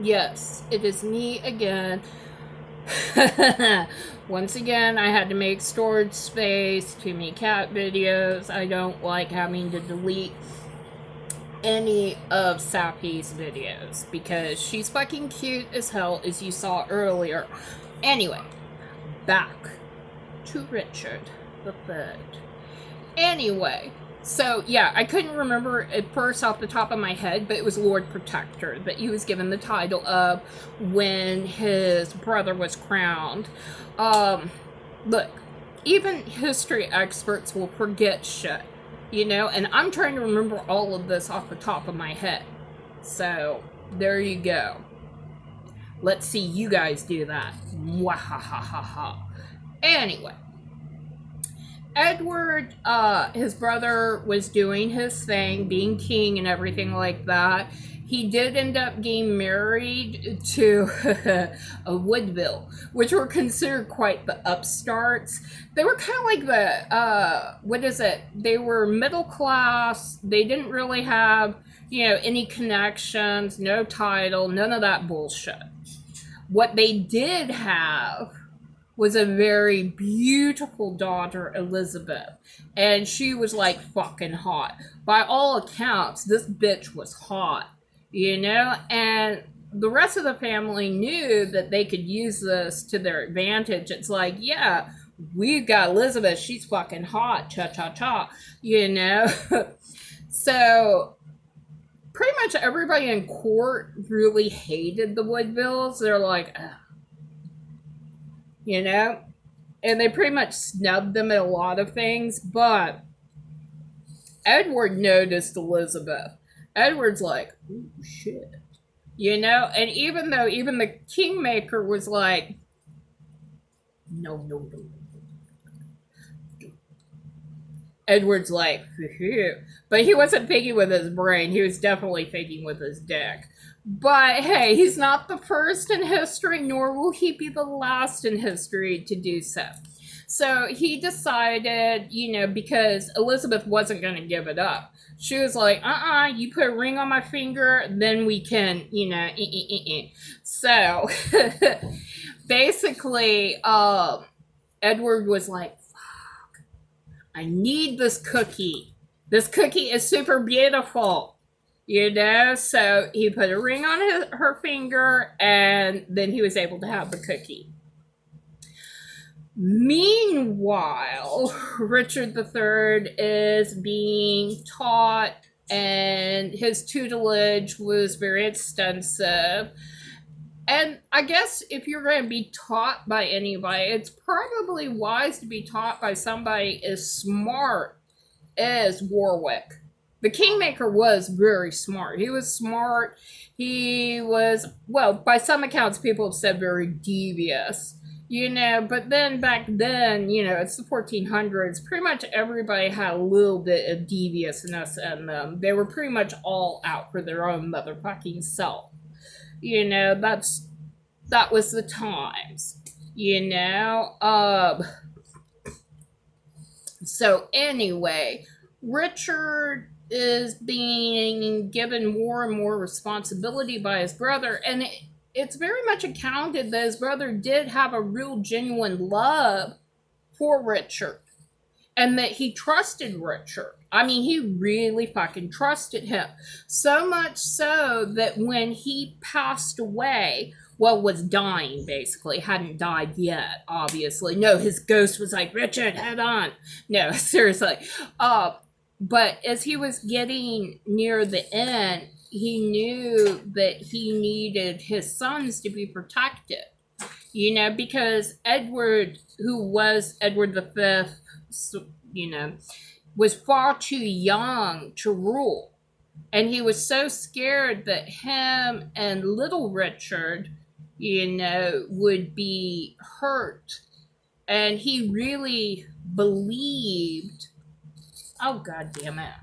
Yes, it is me again. Once again, I had to make storage space, too many cat videos. I don't like having to delete any of Sappy's videos because she's fucking cute as hell, as you saw earlier. Anyway, back to Richard the Third. Anyway, so yeah, I couldn't remember at first off the top of my head, but it was Lord Protector that he was given the title of when his brother was crowned. Look, even history experts will forget shit, and I'm trying to remember all of this off the top of my head. So, there you go. Let's see you guys do that. Mwahahaha. Anyway, Edward, his brother was doing his thing, being king and everything like that. He did end up getting married to a Woodville, which were considered quite the upstarts. They were kind of like They were middle class. They didn't really have, any connections, no title, none of that bullshit. What they did have was a very beautiful daughter, Elizabeth. And she was like fucking hot. By all accounts, this bitch was hot, And the rest of the family knew that they could use this to their advantage. It's like, yeah, we've got Elizabeth. She's fucking hot. Cha cha cha, So pretty much everybody in court really hated the Woodvilles. They're like, ugh. And they pretty much snubbed them at a lot of things, but Edward noticed Elizabeth. Edward's like, ooh, shit. And even though even the Kingmaker was like, no, no, no. Edward's like, but he wasn't thinking with his brain. He was definitely thinking with his dick. But hey, he's not the first in history, nor will he be the last in history to do so. So he decided, because Elizabeth wasn't going to give it up. She was like, you put a ring on my finger, then we can, So basically, Edward was like, I need this cookie. This cookie is super beautiful. So he put a ring on her finger, and then he was able to have the cookie. Meanwhile, Richard III is being taught, and his tutelage was very extensive. And I guess if you're going to be taught by anybody, it's probably wise to be taught by somebody as smart as Warwick. The Kingmaker was very smart. He was smart. He was, well, by some accounts, people have said very devious. But then back then, it's the 1400s, pretty much everybody had a little bit of deviousness in them. They were pretty much all out for their own motherfucking self. That was the times. So anyway, Richard is being given more and more responsibility by his brother, and it's very much accounted that his brother did have a real genuine love for Richard, and that he trusted Richard. I mean, he really fucking trusted him. So much so that when he passed away, well, was dying basically, hadn't died yet, obviously. No, his ghost was like, Richard, head on. No, seriously. But as he was getting near the end, he knew that he needed his sons to be protected. Because Edward, who was Edward V, was far too young to rule. And he was so scared that him and little Richard, would be hurt. And he really believed, oh, God damn it.